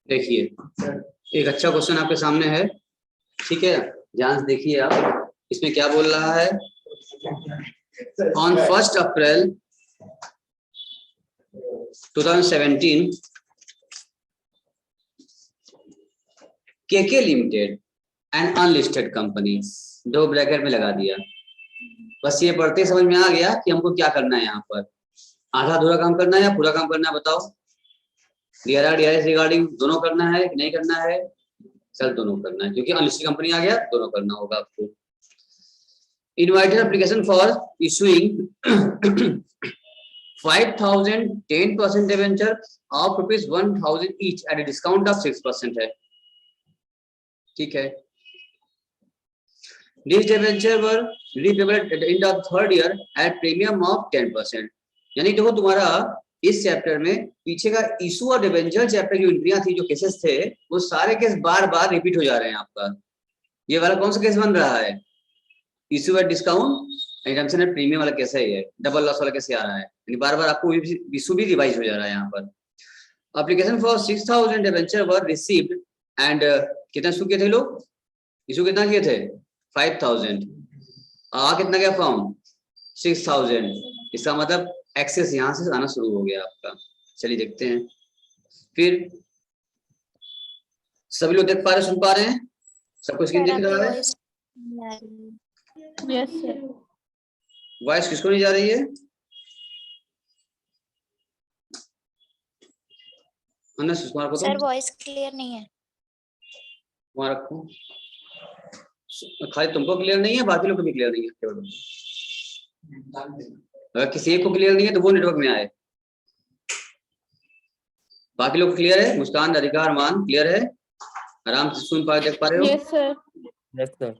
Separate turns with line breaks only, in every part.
देखिए एक अच्छा क्वेश्चन आपके सामने है, ठीक है, ध्यान से देखिए आप। इसमें क्या बोल रहा है, on 1 April 2017 K K limited and unlisted company, दो ब्रैकेट में लगा दिया। बस ये पढ़ते समझ में आ गया कि हमको क्या करना है यहाँ पर, आधा अधूरा काम करना है या पूरा काम करना है, बताओ। डीआरआर डीआरएस रिगार्डिंग दोनों करना है कि नहीं करना है? सर दोनों करना है, क्योंकि अनलिस्टेड कंपनी आ गया, दोनों करना होगा आपको। Invited application for issuing 5,000 10% debenture of ₹1,000 each eight a discount of 6% है, ठीक है। These debentures were repayable at the end of third year at premium of 10%। यानी देखो तुम्हारा इस चैप्टर में पीछे का इशू और डिवेंचर चैप्टर जो एंट्रियां थी, जो केसेस थे, वो सारे केस बार बार रिपीट हो जा रहे हैं आपका। ये वाला कौन सा केस बन रहा है? Issue at discount exemption at premium वाला कैसे है, ये डबल लॉस वाला कैसे आ रहा है, यानी बार बार आपको इशू भी रिवाइज हो जा रहा है यहाँ पर। Application for 6,000 debenture were received and कितना इशू किए थे लोग? इशू कितना किए थे? 5,000। कितना गया फॉर्म? 6,000। इसका मतलब एक्सेस यहाँ से आना शुरू हो गया आपका। चलिए देखते हैं फिर। सभी लोग देख पा रहे, सुन पा रहे हैं? सबको स्क्रीन दिख रहा है?
Yes sir.
वॉइस किसको नहीं जा रही है? कुमार को
सर वॉइस क्लियर नहीं है।
वहां रखो। खाली तुमको क्लियर नहीं है, बाकी लोग को भी क्लियर नहीं है केवल। अगर किसी एक को क्लियर नहीं है तो वो नेटवर्क में आए। बाकी लोग क्लियर है? मुस्कान, राधिका, अरमान क्लियर है? आराम से सुन पा देख पा रहे हो?
Yes sir.
Yes sir.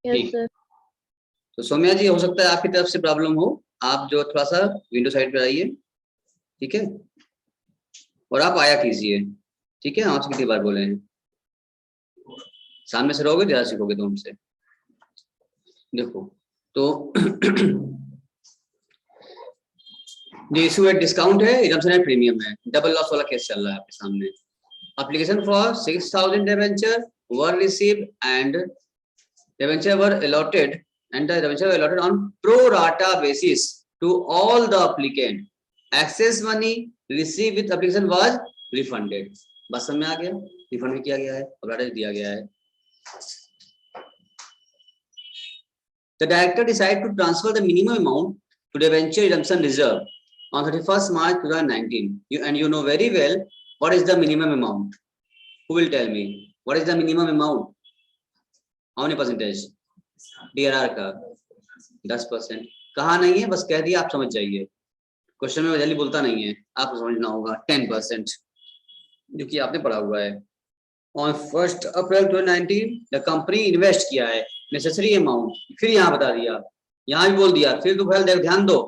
Yes sir.
तो सौम्या जी, हो सकता है आपकी तरफ से प्रॉब्लम हो, आप जो थोड़ा सा विंडो साइड पे आइए, ठीक है, और आप आया कीजिए, ठीक है। आपसे कितनी बार बोले हैं, सामने से रहोगे ज्यादा सीखोगे तो हमसे। देखो तो जो इशू है डिस्काउंट है, एग्जाम्पशन है प्रीमियम है, डबल लॉस वाला केस चल रहा है आपके सामने। Application for 6,000 debenture were received and debenture were allotted and the debenture were allotted on pro rata basis to all the applicant. Excess money received with application was refunded. बस समझ में आ गया? रिफंड भी किया गया है और राटा दिया गया है। The director decided to transfer the minimum amount to debenture redemption reserve on 31st March 2019. You know very well what is the minimum amount. Who will tell me what is the minimum amount? How many percentage? DRR का 10%। कहा नहीं है, बस कह दिया, आप समझ जाइए। क्वेश्चन में जल्दी बोलता नहीं है, आपको समझना होगा। 10% जो कि आपने पढ़ा हुआ है। On 1 April 2019 the company invest किया है नेसेसरी अमाउंट। फिर यहाँ बता दिया, यहाँ भी बोल दिया, फिर तो पहले ध्यान दो,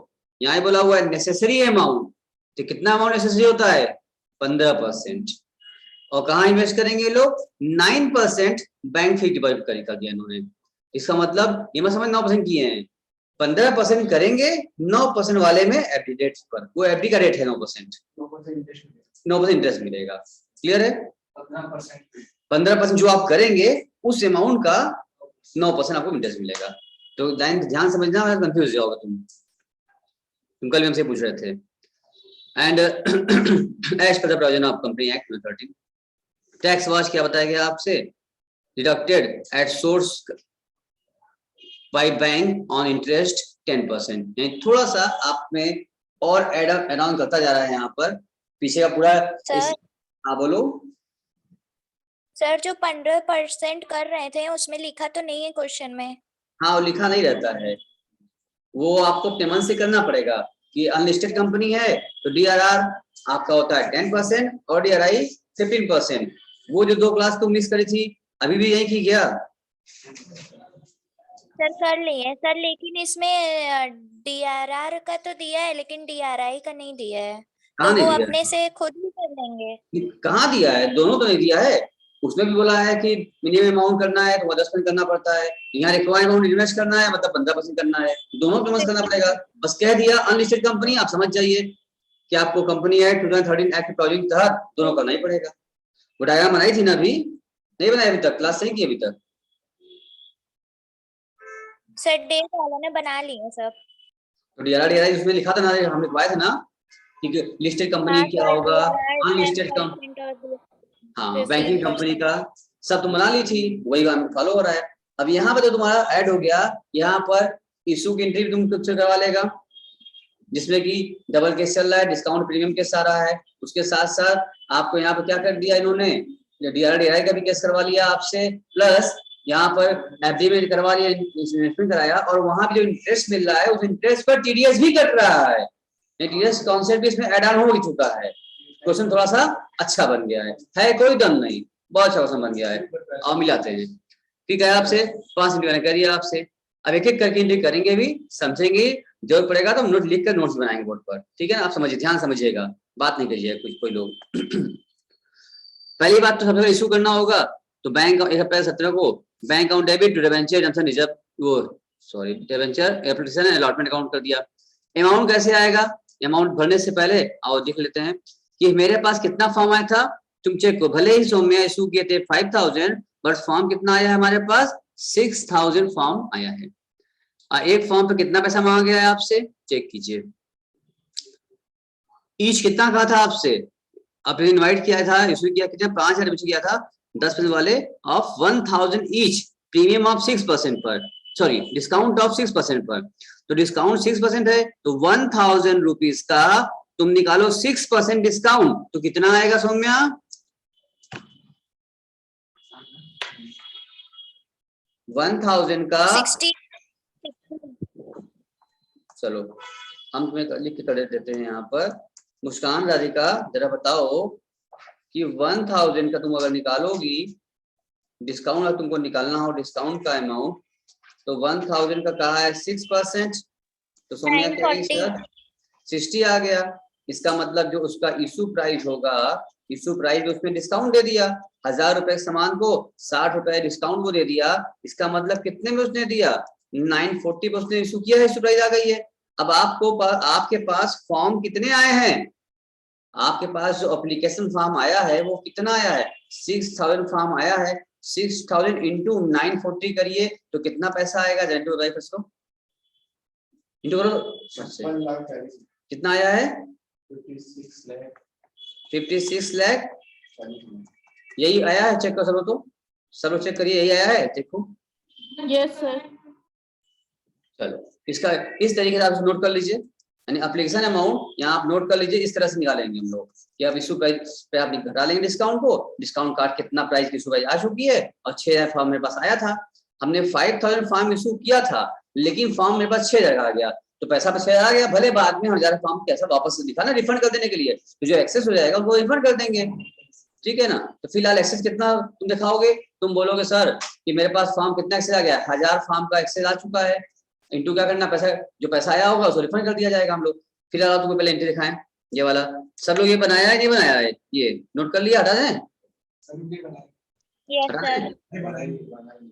यहाँ बोला हुआ है नेसेसरी अमाउंट। तो कितना अमाउंट नेसेसरी होता है? 15%। और कहाँ इन्वेस्ट करेंगे लोग? 9% बैंक फिक्स डिपॉजिट कर दिया इन्होंने। इसका मतलब ये मत समझ 9% किए हैं, 15% करेंगे 9% वाले में एफडी रेट पर। वो एफडी का रेट है 9%। 9% इंटरेस्ट मिलेगा। क्लियर है? 15% जो आप करेंगे उस अमाउंट का 9% आपको इंटरेस्ट मिलेगा। तो ध्यान समझना, कंफ्यूज जाओगे तुम कल भी हमसे पूछ रहे थे। And as per the provision of company act 2013 tax was क्या बताया गया आपसे? Deducted at source by bank on interest 10%। यानी थोड़ा सा आप में और एड ऑन करता जा रहा है यहाँ पर, पीछे का पूरा। हाँ बोलो
सर। जो 15% कर रहे थे उसमें लिखा तो नहीं है क्वेश्चन में? हाँ,
वो लिखा नहीं रहता है, वो आपको अपने मन से करना पड़ेगा कि अनलिस्टेड कंपनी है तो डीआरआर आपका होता है 10% और डीआरआई 15%। वो जो 2 क्लास तुम मिस करी थी, अभी भी यही की क्या?
सर कर लिए सर, लेकिन इसमें डीआरआर का तो दिया है लेकिन डीआरआई का नहीं दिया है, तो वो अपने से खुद ही कर लेंगे।
कहाँ दिया है? दोनों तो नहीं दिया है। उसमें भी बोला है कि मिनिमम अमाउंट करना है तो 10% करना पड़ता है, यहाँ रिक्वायर्ड अमाउंट इन्वेस्ट करना है मतलब 15% करना है, दोनों पे मत करना पड़ेगा। बस कह दिया अनलिस्टेड कंपनी, आप समझ जाइए कि आपको कंपनी एक्ट 2013 एक्ट प्रोविजन के तहत दोनों करना ही पड़ेगा। वो डायग्राम बनाई थी ना अभी, नहीं बनाई अभी तक, क्लास नहीं की अभी तक?
सर डेट वाला ने बना लिए सब।
तो डीआरआर उसमें लिखा था ना, हम लिखवाए थे ना कि लिस्टेड कंपनी
हाँ
क्या
सर,
होगा,
DRR
अनलिस्टेड कम,
10% और
हाँ बैंकिंग कंपनी
15%।
का सब तुम बना ली थी, वही फॉलो हो रहा है। अब यहाँ पे तो तुम्हारा ऐड हो गया, यहाँ पर इशू की एंट्री तुम खुद से करवा लेगा, जिसमें कि डबल केस चल रहा है, डिस्काउंट प्रीमियम केस आ रहा है, उसके साथ साथ आपको यहाँ पे क्या कर दिया इन्होंने, डीआरआर का भी केस करवा लिया आपसे, प्लस यहाँ पर एफडी में करवा लिया, इन्वेस्टमेंट कराया, और वहां भी जो इंटरेस्ट मिल रहा है उस इंटरेस्ट पर टीडीएस भी कट रहा है, टीडीएस कॉन्सेप्ट भी इसमें ऐड ऑन हो चुका है। क्वेश्चन थोड़ा सा अच्छा बन गया है कोई दम नहीं, बहुत अच्छा क्वेश्चन बन गया है। आओ मिलाते हैं, ठीक है, आपसे 5 मिनट करिए आपसे, अब एक एक करके एंट्री करेंगे भी, समझेंगे, जरूरत पड़ेगा तो हम नोट लिख कर नोट्स बनाएंगे बोर्ड पर, ठीक है ना? आप समझिए, ध्यान समझिएगा, बात नहीं करिएगा कुछ कोई लोग। पहली बात तो सबसे पहले इशू करना होगा, तो बैंक 1 अप्रैल 17 को bank account debit to debenture redemption reserve, वो sorry debenture application and allotment account कर दिया। अमाउंट कैसे आएगा, अमाउंट भरने से पहले आओ देख लेते हैं कि मेरे पास कितना फॉर्म आया था, तुम चेक को, भले ही सौम्या इशू किए थे 5000, बट फॉर्म कितना आया है हमारे पास, 6000 फॉर्म आया है। एक फॉर्म पे कितना पैसा मांगा गया है आपसे, चेक कीजिए। ईच कितना कहा था आपसे, आपने इनवाइट किया था, इसमें किया कितना, 5000 रुपये किया था, 10% वाले ऑफ 1000 ईच, प्रीमियम ऑफ 6% पर, सॉरी डिस्काउंट ऑफ 6% पर, तो डिस्काउंट 6% है, तो 1000 रुपीज का तुम निकालो 6% डिस्काउंट, तो कितना आएगा सौम्या, वन 1000 का
60।
चलो हम तुम्हें लिख के कर देते हैं यहाँ पर। मुस्कान राधिका जरा बताओ कि 1000 का तुम अगर निकालोगी डिस्काउंट, अगर तुमको निकालना हो डिस्काउंट का अमाउंट, तो 1000 का कहा है 6%, तो सौम्या क्या है
940।
सर 60 आ गया। इसका मतलब जो उसका इशू प्राइस होगा, इशू प्राइस उसमें डिस्काउंट दे दिया, 1000 रुपए के सामान को 60 रुपए डिस्काउंट वो दे दिया, इसका मतलब कितने में उसने दिया, 940 पे उसने इशू किया है, इशू प्राइस आ गई है। अब आपके पास फॉर्म कितने आए हैं, आपके पास जो एप्लीकेशन फॉर्म आया है वो कितना आया है, 6000 फॉर्म आया है, 6000 इंटू 940 करिए तो कितना पैसा आएगा, इंटू बताइए इसको, इंटू करो, कितना आया है 56 लाख, यही आया है, चेक करो तो सब चेक करिए, यही आया है, देखो।
Yes sir.
चलो इसका इस तरीके से आप नोट कर लीजिए, यानी एप्लीकेशन अमाउंट यहाँ आप नोट कर लीजिए, इस तरह से निकालेंगे हम लोग कि आप इशू प्राइस पे आप घटा लेंगे डिस्काउंट को, डिस्काउंट काट कितना प्राइस की इशू प्राइस आ चुकी है, और 6000 फॉर्म मेरे पास आया था, हमने 5000 फॉर्म इशू किया था, लेकिन फॉर्म मेरे पास 6000 आ गया, तो पैसा तो 6000 आ गया, भले बाद में 1000 फॉर्म कैसा वापस दिखा ना रिफंड कर देने के लिए, तो जो एक्सेस हो जाएगा वो रिफंड कर देंगे, ठीक है ना? तो फिलहाल एक्सेस कितना तुम दिखाओगे, तुम बोलोगे सर कि मेरे पास फॉर्म कितना एक्सेस आ गया, 1000 फॉर्म का एक्सेस आ चुका है, इंटू क्या करना, पैसा जो पैसा आया होगा उसको रिफंड कर दिया जाएगा हम लोग। फिलहाल तुमको पहले एंट्री दिखाएं, ये वाला, सब लोग ये बनाया है नहीं बनाया है, ये नोट कर लिया, हटा दें,
यस सर।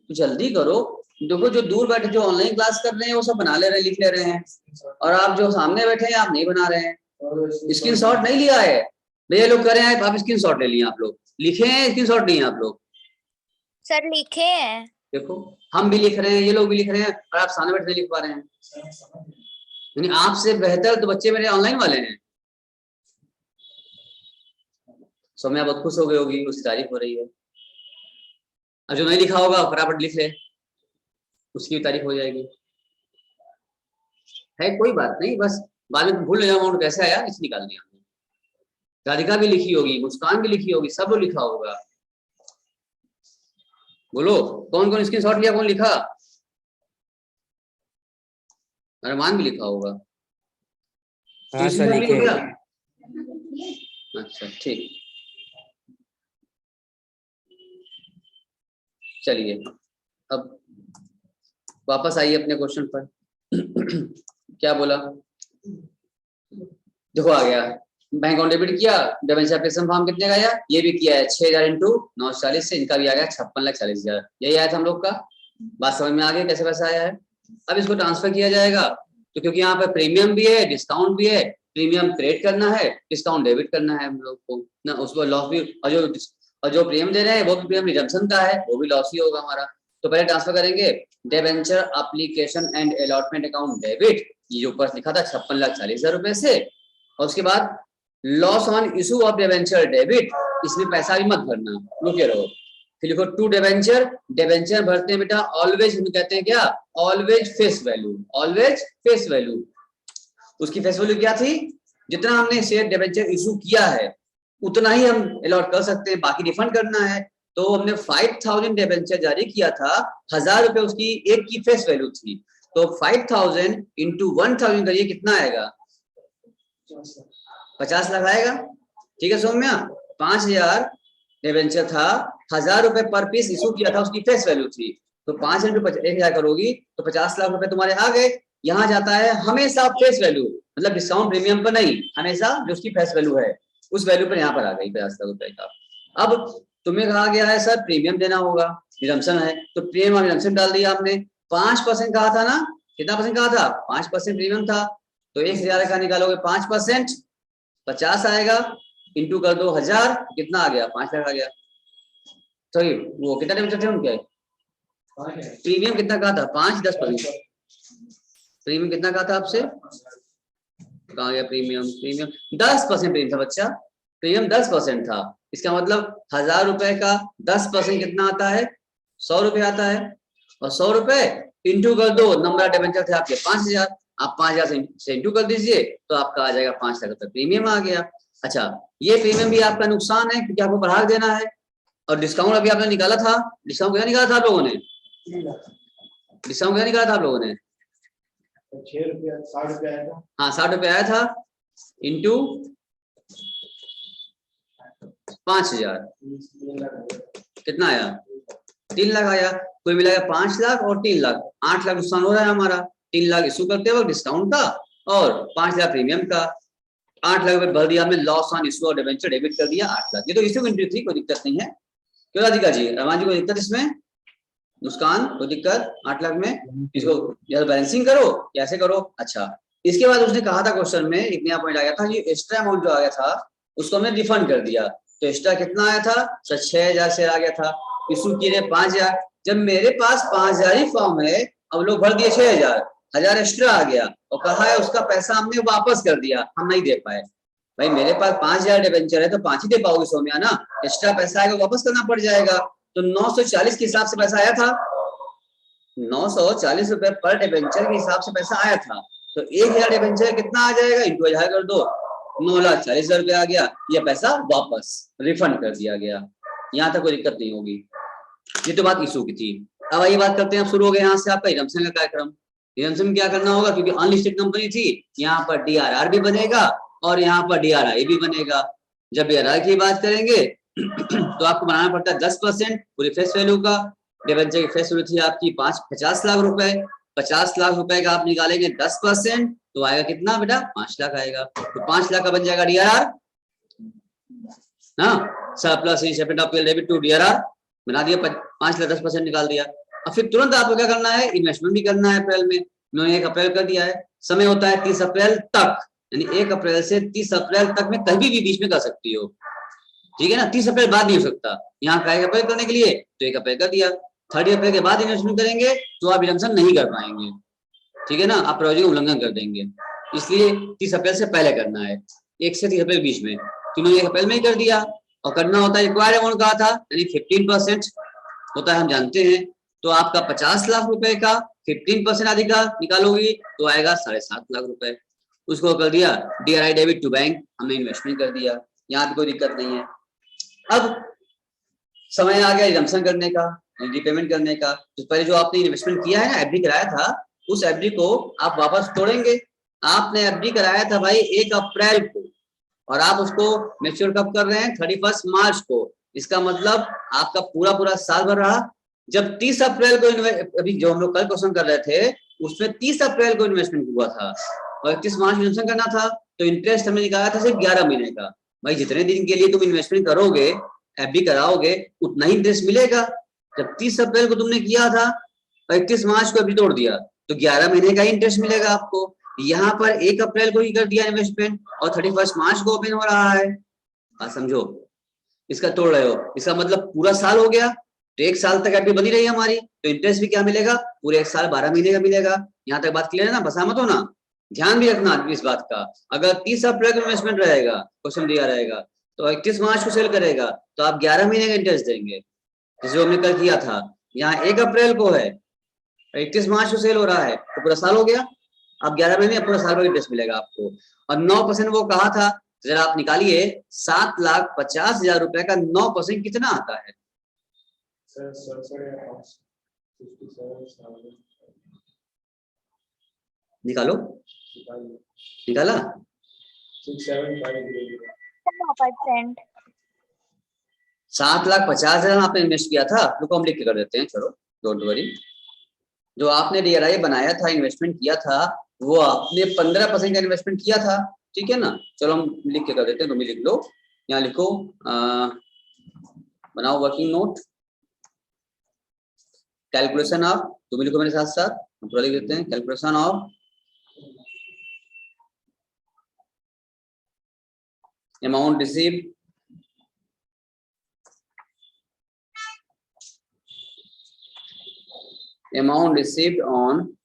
तो जल्दी करो, देखो जो दूर बैठे जो ऑनलाइन क्लास कर रहे हैं वो सब बना ले रहे हैं, लिख ले रहे हैं, और आप जो सामने बैठे हैं आप नहीं बना रहे हैं, स्क्रीनशॉट नहीं लिया है, भैया लोग कर रहे हैं, आप स्क्रीनशॉट ले लिए, आप लोग लिखे हैं, स्क्रीनशॉट लिए आप लोग,
सर लिखे हैं।
देखो हम भी लिख रहे हैं, ये लोग भी लिख रहे हैं, और आप सामने बैठे लिख पा रहे हैं, यानी आपसे बेहतर तो बच्चे मेरे ऑनलाइन वाले हैं। सौम्या बहुत खुश हो गई होगी, उसकी तारीफ हो रही है, और जो नहीं लिखा होगा फटाफट लिख ले, उसकी भी तारीफ हो जाएगी, है कोई बात नहीं, बस बाद में भूल जाओ अमाउंट कैसे आया, इसे निकाल दिया हमने, राधिका भी लिखी होगी, मुस्कान भी लिखी होगी, सब लोग लिखा होगा, बोलो कौन कौन स्क्रीनशॉट लिया, कौन लिखा, अरमान भी लिखा होगा,
हाँ सर लिखे हैं।
अच्छा ठीक, चलिए अब वापस आइए अपने क्वेश्चन पर। क्या बोला, देखो आ गया, बैंक अकाउंट डेबिट किया, डिबेंचर एप्लीकेशन फॉर्म कितने का आया, ये भी किया है 6000 इंटू 940 से, इनका भी आ गया 56,40,000, यही आया था हम लोग का, बात समझ में आ गई कैसे पैसा आया है। अब इसको ट्रांसफर किया जाएगा, तो क्योंकि यहाँ पे प्रीमियम भी है डिस्काउंट भी है, प्रीमियम क्रेडिट करना है, डिस्काउंट डेबिट करना है हम लोग को ना, उसको लॉस भी, और जो और जो प्रीमियम दे रहे हैं वो भी प्रीमियम रिडम्पशन का है, वो भी लॉस ही होगा हमारा। तो पहले ट्रांसफर करेंगे debenture application and allotment account debit, ये ऊपर लिखा था 56,40,000 रुपए से, और उसके बाद loss on issue of debenture debit, इसमें पैसा भी मत भरना, रुके रहो। फिर लिखो टू डिबेंचर, डिबेंचर भरते हैं बेटा ऑलवेज, हम कहते हैं क्या, always face value, always face value. उसकी फेस वैल्यू क्या थी, जितना हमने शेयर डिबेंचर इशू किया है उतना ही हम अलॉट कर सकते हैं, बाकी रिफंड करना है। तो हमने 5,000 डिबेंचर जारी किया था, 1,000 रुपए उसकी एक की फेस वैल्यू थी, तो 5,000 इंटू 1,000 करिए कितना आएगा, 50 लाख आएगा। ठीक है सौम्या, 5,000 डिबेंचर था, 1,000 रुपए पर पीस इशू किया था, उसकी फेस वैल्यू थी, तो 5 इंटू 1,000 करोगी तो 50 लाख रुपए तुम्हारे आ गए। यहाँ जाता है हमेशा फेस वैल्यू, मतलब डिस्काउंट प्रीमियम पर नहीं, हमेशा जो उसकी फेस वैल्यू है उस वैल्यू पर यहाँ पर आ गई 50 लाख रुपए का। अब तुम्हें कहा गया है सर प्रीमियम देना होगा, रिडम्पशन है, तो प्रीमियम और रिडम्पशन डाल दिया आपने। 5% कहा था ना, कितना परसेंट कहा था, 5% प्रीमियम था, तो 1,000 का निकालोगे 5%, 50 आएगा, इंटू कर दो 1,000, कितना आ गया, 5 लाख आ गया। सॉरी वो कितना डिबेंचर थे उनके, प्रीमियम कितना कहा था, 5-10%, प्रीमियम कितना कहा था आपसे, कहा गया प्रीमियम, प्रीमियम 10% प्रीमियम था बच्चा, प्रीमियम 10% था, इसका मतलब 1,000 रुपए का 10% कितना आता है, 100 रुपए आता है, और 100 रुपए इंटू कर दो, नंबर ऑफ डिबेंचर थे आपके 5,000, आप 5,000 से इंटू कर दीजिए तो आपका आ जाएगा 5 लाख रुपए प्रीमियम आ गया। अच्छा, ये प्रीमियम भी आपका नुकसान है क्योंकि आपको बढ़ा देना है, और डिस्काउंट अभी आपने निकाला था, डिस्काउंट क्या निकाला था आप लोगों ने, डिस्काउंट क्या निकाला था आप लोगों ने,
6 रुपया 60 रुपया आया था,
हाँ 60 रुपए आया था, इंटू 5,000 कितना आया, 3 लाख आया, कोई मिला 5 लाख और 3 लाख, 8 लाख नुकसान हो रहा है हमारा, 3 लाख इशू करते वक्त डिस्काउंट का और 5 लाख प्रीमियम का, 8 लाख रुपए भर दिया हमने, लॉस ऑन इशू और डिबेंचर डेबिट कर दिया 8 लाख। ये तो इशू एंट्री थी, कोई दिक्कत नहीं है, क्यों राधिका जी, रमान जी कोई दिक्कत इसमें, नुकसान कोई दिक्कत 8 लाख में, इसको या बैलेंसिंग करो या ऐसे करो। अच्छा, इसके बाद उसने कहा था क्वेश्चन में एक नया पॉइंट आ गया था, ये एक्स्ट्रा अमाउंट जो आ गया था उसको हमने रिफंड कर दिया, तो एक्स्ट्रा कितना आया था सर, 6,000 शेयर आ गया था, इशू किए 5,000, जब मेरे पास 5,000 ही फॉर्म है, अब लोग भर दिए 6,000, 1,000 एक्स्ट्रा आ गया और कहा है उसका पैसा हमने वापस कर दिया, हम नहीं दे पाए। भाई मेरे पास 5,000 डिबेंचर है तो 5 ही दे पाओगे सौम्या ना, एक्स्ट्रा पैसा आएगा वापस करना पड़ जाएगा, तो 940 के हिसाब से पैसा आया था, 940 रुपए पर डिबेंचर के हिसाब से पैसा आया था, तो 1,000 डिबेंचर कितना आ जाएगा, इंटू 1,000 कर दो, 9,40,000 रुपए आ गया, यह पैसा वापस रिफंड कर दिया गया, यहाँ तक कोई दिक्कत नहीं होगी। ये तो बात इशू की थी। अब आइए बात करते हैं, अब शुरू हो गया यहाँ से आपका रिडम्पशन का कार्यक्रम। रिडम्पशन में क्या करना होगा, क्योंकि अनलिस्टेड कंपनी थी, यहाँ पर डीआरआर भी बनेगा और यहाँ पर डीआरआई भी बनेगा। जब डीआरआई की बात करेंगे तो आपको बनाना पड़ता है 10% पूरी फेस वैल्यू का, डिबेंचर की फेस वैल्यू थी आपकी 50 लाख रुपए, 50 लाख रुपए का आप निकालेंगे 10% तो आएगा कितना बेटा, 5 लाख आएगा, तो 5 लाख का बन जाएगा डीआरआर, हाँ सरप्लस डेबिट टू डीआरआर बना दिया, 5 लाख 10% निकाल दिया। अब फिर तुरंत आपको क्या करना है, इन्वेस्टमेंट भी करना है अप्रैल में, उन्होंने 1 अप्रैल कर दिया है, समय होता है 30 अप्रैल तक, यानी 1 अप्रैल से 30 अप्रैल तक में कभी भी बीच में कर सकती हो, ठीक है ना, 30 अप्रैल बाद नहीं हो सकता, यहाँ का 1 अप्रैल करने के लिए तो 1 अप्रैल कर दिया, 30 अप्रैल के बाद इन्वेस्टमेंट करेंगे तो आप रिडम्पशन नहीं कर पाएंगे, ठीक है ना, आप प्रावधान का उल्लंघन कर देंगे, इसलिए 30 अप्रैल से पहले करना है, 1 से 30 अप्रैल बीच में, तो इन्होंने 1 अप्रैल में ही कर दिया, और करना होता है रिक्वायर्ड अमाउंट कहा था, यानी 15% होता है, हम जानते हैं, तो आपका 50 लाख रुपए का 15% अधिकार निकालोगी तो आएगा 7.5 लाख रुपए, उसको कर दिया डीआरआई डेबिट टू बैंक, हमने इन्वेस्टमेंट कर दिया, यहाँ पे कोई दिक्कत नहीं है। अब समय आ गया रिडम्पशन करने का, रिपेमेंट करने का, तो पहले जो आपने इन्वेस्टमेंट किया है ना, एफडी कराया था, उस एफडी को आप वापस तोड़ेंगे। आपने एफडी कराया था भाई 1 अप्रैल को, और आप उसको मैच्योर कब कर रहे हैं, 31 मार्च को, इसका मतलब आपका पूरा साल भर रहा। जब 30 अप्रैल को अभी जो हम लोग कल क्वेश्चन कर रहे थे उसमें 30 अप्रैल को इन्वेस्टमेंट हुआ था और 31 मार्च में इन्वेस्टमेंट करना था, तो इंटरेस्ट हमने निकाला था सिर्फ 11 महीने का। भाई जितने दिन के लिए तुम इन्वेस्टमेंट करोगे, एफडी कराओगे, उतना ही इंटरेस्ट मिलेगा। जब 30 अप्रैल को तुमने किया था और 31 मार्च को एफडी तोड़ दिया तो 11 महीने का ही इंटरेस्ट मिलेगा आपको। यहाँ पर 1 अप्रैल को ही कर दिया इन्वेस्टमेंट और 31 मार्च को ओपन हो रहा है, बात समझो। इसका तोड़ रहे हो, इसका मतलब पूरा साल हो गया, तो एक साल तक एफडी बनी रही हमारी, तो इंटरेस्ट भी क्या मिलेगा, पूरे एक साल 12 महीने का मिलेगा। यहाँ तक बात क्लियर है ना, बसा मत हो ना, ध्यान भी रखना इस बात का। अगर 30 अप्रैल का इन्वेस्टमेंट रहेगा, क्वेश्चन दिया रहेगा, तो 31 मार्च को सेल करेगा, तो आप 11 महीने का इंटरेस्ट देंगे, जो हमने कल किया था। यहाँ 1 अप्रैल को है, 31 मार्च को सेल हो रहा है, तो पूरा साल हो गया, अब 11 महीने पूरा साल का इंटरेस्ट मिलेगा आपको। और 9% वो कहा था, जरा आप निकालिए, 7,50,000 रुपए का 9% कितना आता है? निकालो, निकाला?
9%।
7,50,000 आपने इन्वेस्ट किया था, रुको हम लिख के कर देते हैं, चलो डोंट वरी। जो आपने डीआरआई बनाया था, इन्वेस्टमेंट किया था, वो आपने 15% का इन्वेस्टमेंट किया था, ठीक है ना। चलो हम लिख के कर देते हैं, तुम भी लिख लो, यहाँ लिखो, बनाओ वर्किंग नोट, कैलकुलेशन ऑफ, तुम भी लिखो मेरे साथ साथ, हम पूरा लिख देते हैं, calculation of amount received on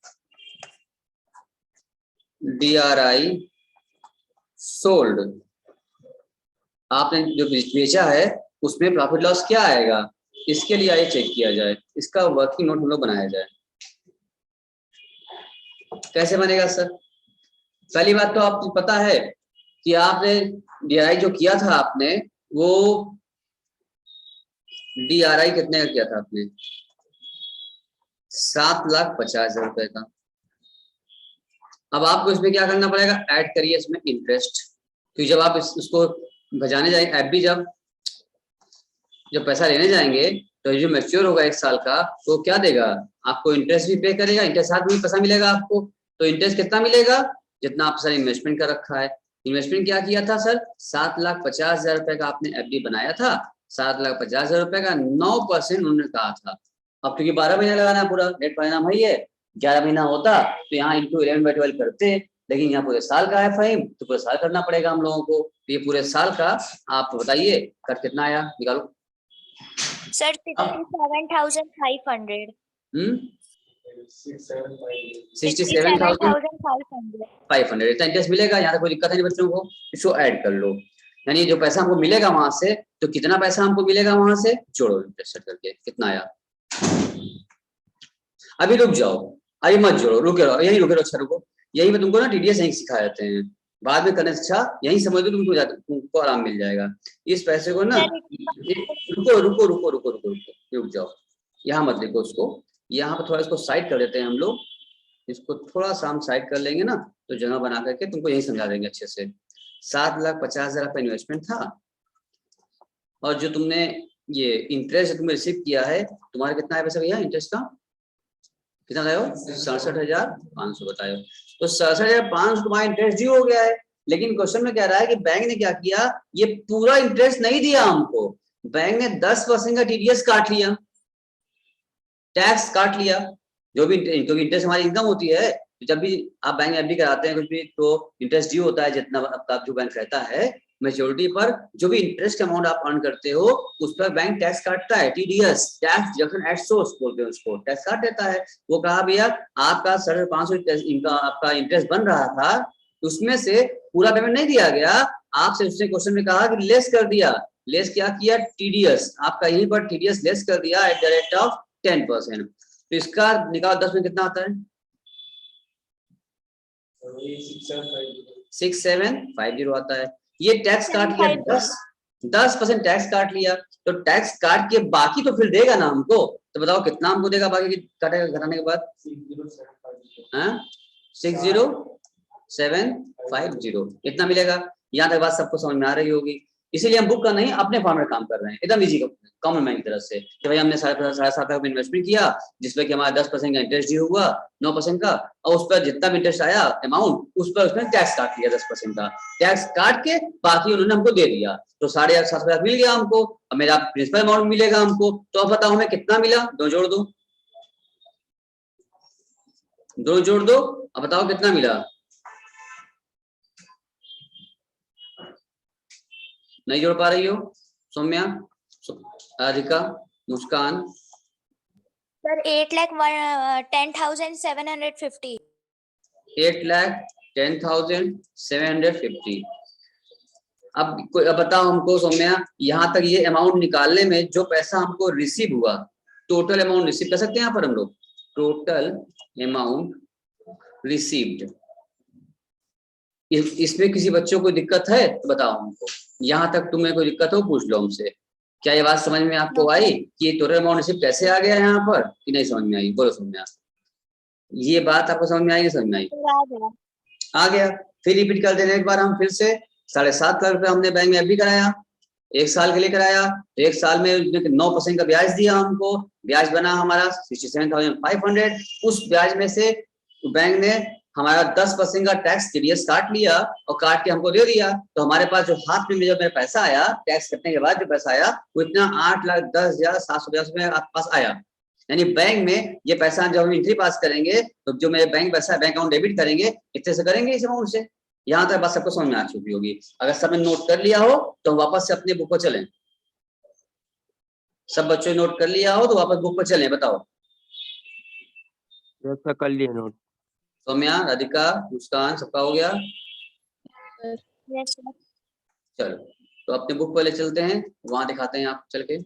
DRI sold। आपने जो बेचा है उसमें प्रॉफिट लॉस क्या आएगा, इसके लिए आइए चेक किया जाए, इसका वर्किंग नोट हम लोग बनाया जाए। कैसे बनेगा सर? पहली बात तो आपको पता है कि आपने डीआरआई जो किया था आपने, वो डीआरआई कितने का किया था आपने? 7,50,000 रुपए का। अब आपको इसमें क्या करना पड़ेगा, ऐड करिए इसमें इंटरेस्ट, क्योंकि जब आप उसको भजाने जाएंगे, एफडी जब पैसा लेने जाएंगे, तो जो मैच्योर होगा 1 साल का, तो क्या देगा आपको, इंटरेस्ट भी पे करेगा, इंटरेस्ट साथ में पैसा मिलेगा आपको। तो इंटरेस्ट कितना मिलेगा, जितना आप सर इन्वेस्टमेंट कर रखा है। इन्वेस्टमेंट क्या किया था सर, 7,50,000 रुपए का आपने एफडी बनाया था, 7,50,000 रुपए का 9% उन्होंने कहा था। अब क्योंकि 12 महीना लगाना है पूरा, नेट परिणाम है ये, 11 महीना होता तो यहाँ इंटू 11/12 करते, लेकिन यहाँ पूरे साल का है फाइम, तो पूरे साल करना पड़ेगा हम लोगों को। तो ये पूरे साल का आप बताइए कर कितना आया, निकालो
सर 67,500।
67,500 इतना इंटरेस्ट मिलेगा, यहाँ तक कोई दिक्कत है नहीं बच्चों को, इसको ऐड कर लो। यानी जो पैसा हमको मिलेगा वहां से, तो कितना पैसा हमको मिलेगा वहां से, जोड़ो इंटरेस्ट करके, कितना आया। अभी रुक जाओ, अभी मत जोड़ो, रुके रहो, यही रुके रहो, अच्छा रुको, यही मैं तुमको ना टीडीएस यही सिखा देते हैं, बाद में करने से अच्छा यही समझ लो, तुमको आराम मिल जाएगा। इस पैसे को ना, रुको रुको रुको रुको रुको रुको रुक जाओ, यहाँ मत लिखो उसको, यहाँ पर थोड़ा इसको साइड कर देते हैं हम लोग, इसको थोड़ा सा हम साइड कर लेंगे ना, तो जगह बना करके तुमको यही समझा देंगे अच्छे से। 7,50,000 का इन्वेस्टमेंट था, और जो तुमने ये इंटरेस्ट तुमने रिसीव किया है, तुम्हारा कितना है पैसा भैया इंटरेस्ट का, कितना बताओ, 67,500 बताओ। तो 67,500 तुम्हारा इंटरेस्ट ड्यू हो गया है, लेकिन क्वेश्चन में कह रहा है कि बैंक ने क्या किया, ये पूरा इंटरेस्ट नहीं दिया हमको, बैंक ने 10% का टीडीएस काट लिया, टैक्स काट लिया, जो भी, क्योंकि इंटरेस्ट हमारी इनकम होती है, तो जब भी आप बैंक में एफडी कराते हैं कुछ भी, तो इंटरेस्ट ड्यू होता है, जितना आपका जो बैंक रहता है मेच्योरिटी पर, जो भी इंटरेस्ट अमाउंट आप अर्न करते हो उस पर बैंक टैक्स काटता है, TDS, tax deduction at source बोलते हैं उसको, टैक्स काट देता है। वो कहा भैया आपका 550 इनका आपका इंटरेस्ट बन रहा था, उसमें से पूरा पेमेंट नहीं दिया गया, आपसे उसने क्वेश्चन में कहा कि लेस कर दिया, लेस क्या किया, टीडीएस आपका यहीं पर टीडीएस लेस कर दिया एट द रेट ऑफ 10%। तो इसका निकाल 10 में कितना आता है, 6750 आता है। ये टैक्स काट लिया, 10% टैक्स काट लिया, तो टैक्स काट के बाकी तो फिर देगा ना हमको, तो बताओ कितना हमको देगा बाकी काटेगा घटाने के बाद, 60,750 इतना मिलेगा। यहाँ तक बात सबको समझ में आ रही होगी, इसीलिए हम बुक का नहीं अपने फॉर्म में काम कर रहे हैं, एकदम इजी कॉमन मैन की तरफ से, कि भाई हमने 7,500 का इन्वेस्टमेंट किया, जिसमें कि हमारा 10% का इंटरेस्ट ड्यू हुआ, 9% का, और उस पर जितना भी इंटरेस्ट आया अमाउंट, उस पर उसने टैक्स काट लिया, 10% का टैक्स काट के बाकी उन्होंने हमको दे दिया, तो 7,500 मिल गया हमको, और मेरा प्रिंसिपल अमाउंट मिलेगा हमको। तो अब बताओ हमें कितना मिला, दो जोड़ दो, दो जोड़ दो, अब बताओ कितना मिला, नहीं जोड़ पा रही हो, सौम्या, राधिका, मुस्कान?
सर 8,10,750।
8,10,750। अब बताओ हमको सौम्या, यहाँ तक ये अमाउंट निकालने में जो पैसा हमको रिसीव हुआ, टोटल अमाउंट रिसीव कर सकते हैं यहाँ पर हम लोग, टोटल अमाउंट रिसीव्ड। इसमें किसी बच्चों को दिक्कत है तो बताओ हमको, यहाँ तक तुम्हें कोई दिक्कत हो पूछ लो हमसे। क्या ये बात समझ में आपको आई कि टोटल अमाउंट रिसीव कैसे आ गया यहाँ पर, कि नहीं समझ में आई? बोलो सौम्या, ये बात आपको समझ में आई? समझ में आई? आ गया। फिर रिपीट कर देने एक बार हम फिर से। 7.5 लाख रुपए हमने बैंक में एफडी कराया, 1 साल के लिए कराया, तो 1 साल में 9% का ब्याज दिया हमको, ब्याज बना हमारा 67,500। उस ब्याज में से बैंक ने हमारा 10% का टैक्स टीडीएस काट लिया और काट के हमको दे दिया। तो हमारे पास जो हाथ में जो मेरा पैसा आया, टैक्स कटने के बाद जो पैसा आया, वो इतना 8,10,750 रुपए आपके पास आया। यानी बैंक में ये पैसा जब हम एंट्री पास करेंगे तो जो मेरे बैंक पैसा बैंक अकाउंट डेबिट करेंगे, इतने से करेंगे इस अमाउंट से। यहाँ तक बात सबको समझ में आ चुकी होगी। अगर सबने नोट कर लिया हो तो वापस से अपने बुक पर चलें। सब बच्चों ने नोट कर लिया हो तो वापस बुक पर चलें। बताओ
कर लिए नोट।
सौम्या, राधिका, मुस्कान, सबका हो गया?
Yes sir.
चलो तो अपने बुक पर ले चलते हैं, वहां दिखाते हैं आप चल के।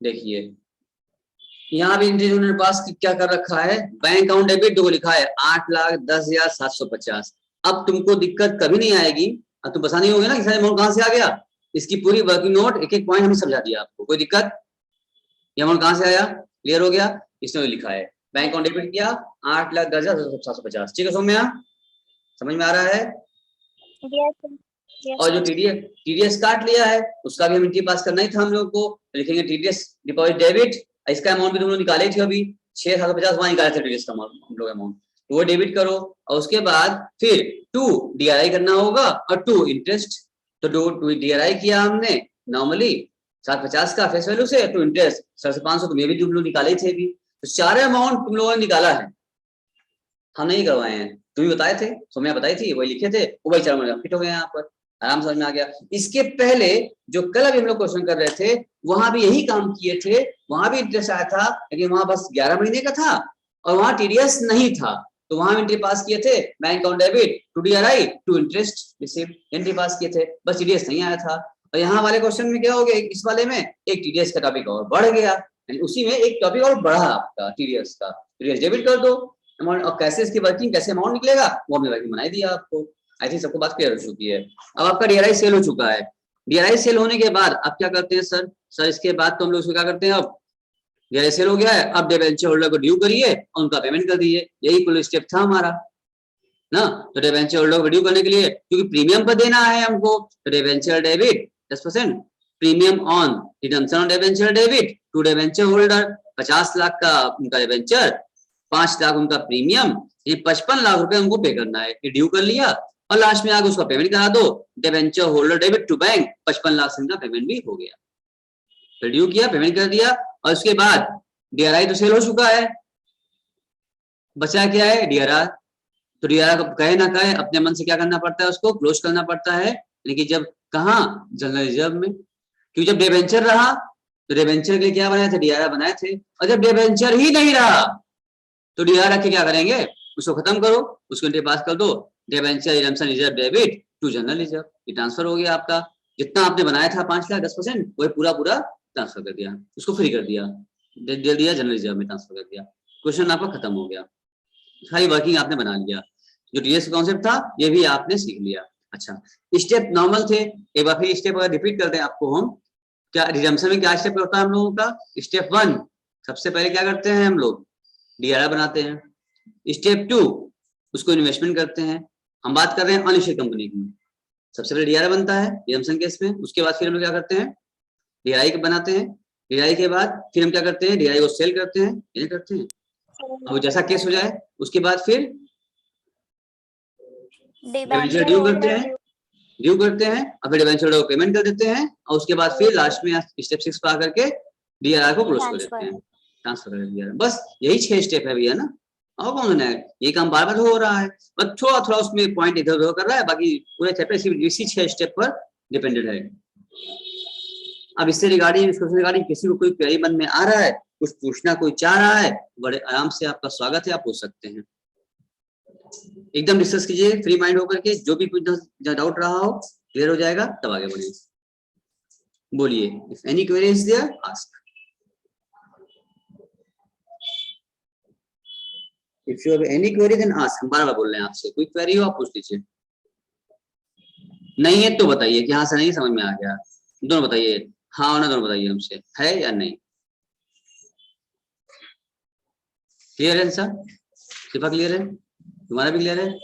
देखिए यहाँ भी इन्होंने पास क्या कर रखा है, बैंक अकाउंट डेबिट जो लिखा है 8,10,750। अब तुमको दिक्कत कभी नहीं आएगी, अब तुम बता नहीं होगे ना कि सारे अमाउंट कहाँ से आ गया। इसकी पूरी वर्किंग नोट एक एक पॉइंट हमने समझा दिया आपको, कोई दिक्कत? ये अमाउंट कहाँ से आया, क्लियर हो गया? इसमें लिखा है बैंक अकाउंट डेबिट किया 8,10,750। ठीक है सौम्या, समझ में आ रहा है? और जो टीडीएस काट लिया है उसका भी हम एंट्री पास करना ही था हम लोग को। लिखेंगे टीडीएस डिपॉजिट डेबिट, इसका अमाउंट भी तुम लोग निकाले थे अभी 6,750 वहां निकाले थे टीडीएस का हम लोग अमाउंट, तो वो डेबिट करो। और उसके बाद फिर 2 डीआरआई करना होगा और 2 इंटरेस्ट। तो 2 डीआरआई किया हमने नॉर्मली 750 का फेस वैल्यू से, 2 इंटरेस्ट 550 तुम ये भी तुम लोग निकाले थे भी। तो सारे अमाउंट तुम लोगों ने निकाला है, हम नहीं करवाए हैं, तुम ही बताए थे, सौम्या बताई थी, वही लिखे थे, वो वही 4 फिट हो गए यहाँ पर, आराम समझ में आ गया। इसके पहले जो कल अभी हम लोग क्वेश्चन कर रहे थे वहां भी यही काम किए थे, वहां भी इंटरेस्ट आया था, लेकिन वहां बस 11 महीने का था और वहां टीडीएस नहीं था। तो वहां एंट्री पास किए थे bank account debit, 2 DRI, 2 interest receive, entry पास किए थे, बस टीडीएस नहीं आया था। और यहाँ वाले क्वेश्चन में क्या हो गया, इस वाले में एक टीडीएस का टॉपिक और बढ़ गया, उसी में एक टॉपिक और बढ़ा आपका टीडीएस का, टीडीएस डेबिट कर दो अमाउंट। और कैसे इसकी वर्किंग, कैसे अमाउंट निकलेगा वो हमने वर्किंग बनाई दिया आपको। आई थिंक सबको बात क्लियर हो चुकी है। अब आपका डीआरआई सेल हो चुका है, डीआरआई सेल होने के बाद अब क्या करते हैं सर इसके बाद तो हम लोग क्या करते हैं, अब डीआरआई सेल हो गया है, अब डिबेंचर होल्डर को ड्यू करिए और उनका पेमेंट कर दीजिए, यही कुल स्टेप था हमारा ना। तो डिबेंचर होल्डर को ड्यू करने के लिए क्योंकि प्रीमियम पर देना है हमको, तो debenture debit 10% premium on redemption on debenture debit to debenture holder, 50 lakh का उनका डिबेंचर, 5 लाख उनका प्रीमियम, ये 55 लाख रुपए उनको पे करना है, ये ड्यू कर लिया और लास्ट में आगे उसका पेमेंट करा दो, debenture holder debit to bank, 55 lakh से इनका पेमेंट भी हो गया। तो ड्यू किया, पेमेंट कर दिया और उसके बाद डीआरआई तो सेल हो चुका है, बचा क्या है डीआरआर। तो डीआरआर को कहे ना कहे अपने मन से क्या करना पड़ता है, उसको क्लोज करना पड़ता है, लेकिन जब कहाँ जनरल रिजर्व में, क्योंकि जब डिबेंचर रहा तो डिबेंचर के लिए क्या बनाए थे, डीआरआर बनाए थे, और जब डिबेंचर ही नहीं रहा तो डीआरआर के क्या करेंगे, उसको खत्म करो, उसको एंट्री पास कर दो, debenture redemption reserve debit to general reserve, ये ट्रांसफर हो गया आपका। जितना आपने बनाया था 5 लाख 10% वही पूरा ट्रांसफर कर दिया, उसको फ्री कर दिया, दे दिया जनरल रिजर्व में ट्रांसफर कर दिया, क्वेश्चन आपका खत्म हो गया, सारी वर्किंग आपने बना लिया, जो टीडीएस कॉन्सेप्ट था ये भी आपने सीख लिया। अच्छा स्टेप नॉर्मल थे, एक बार फिर स्टेप अगर रिपीट कर दें आपको हम, क्या रिडम्पशन में क्या स्टेप होता है हम लोगों का। स्टेप 1 सबसे पहले क्या करते हैं हम लोग, डीआरआर बनाते हैं। स्टेप 2 उसको इन्वेस्टमेंट करते हैं, हम बात कर रहे हैं अनलिस्टेड कंपनी की, सबसे पहले डीआरआई बनता है रिडम्पशन केस में, उसके बाद फिर हम लोग क्या करते हैं डीआरआई बनाते हैं, डीआरआई के बाद फिर हम क्या करते हैं डीआरआई को सेल करते हैं, ये करते हैं। अब जैसा केस हो जाए उसके बाद फिर डिबेंचर ड्यू करते हैं और फिर डिबेंचर को पेमेंट कर देते हैं और उसके बाद फिर लास्ट में स्टेप 6 पा करके डीआरआर को क्लोज कर देते हैं, ट्रांसफर कर दिया। बस यही 6 स्टेप है भैया ना, और कौन है, ये काम बार बार हो रहा है, बस थोड़ा थोड़ा उसमें पॉइंट इधर उधर कर रहा है, बाकी पूरे चैप्टर इसी 6 स्टेप पर डिपेंडेंट है। अब इससे रिगार्डिंग किसी को कोई क्वेरी मन में आ रहा है, कुछ पूछना कोई चाह रहा है, बड़े आराम से आपका स्वागत है, आप पूछ सकते हैं। एकदम डिस्कस कीजिए फ्री माइंड होकर के, जो भी कुछ डाउट रहा हो क्लियर हो जाएगा, तब आगे बढ़िए। बोलिए, if any query is there ask. If you have any query then ask. हम बार-बार बोल रहे हैं आपसे, कोई क्वेरी हो आप पूछ लीजिए। नहीं है तो बताइए कि हाँ सर नहीं समझ में आ गया, दोनों बताइए, हाँ ना दोनों बताइए हमसे, है या नहीं। क्लियर है सर? शिफा क्लियर है? तुम्हारा भी क्लियर है?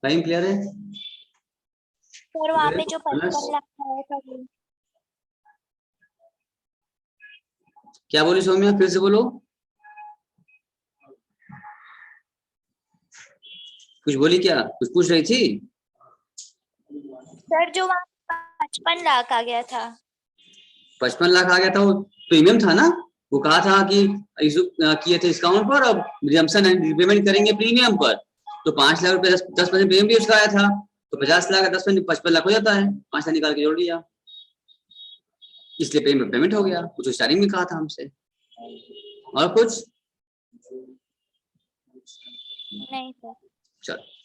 टाइम क्लियर है?
सर वहाँ पे जो 55 लाख आया था वो
क्या बोली सौम्या, फिर से बोलो। कुछ बोली क्या, कुछ पूछ रही थी?
सर जो वहाँ 55 लाख आ गया था।
55 लाख आ गया था, वो प्रीमियम था ना, वो कहा था कि इशू किए थे डिस्काउंट पर, अब रिजम्पशन एंड रिपेमेंट करेंगे प्रीमियम पर, तो 5 लाख रुपए 10% प्रीमियम भी उसका आया था, तो 50 लाख 10% 55 लाख हो जाता है, 5 लाख निकाल के जोड़ लिया, इसलिए पेमेंट हो गया, कुछ स्टार्टिंग में कहा था हमसे। और कुछ
नहीं सर।
चलो।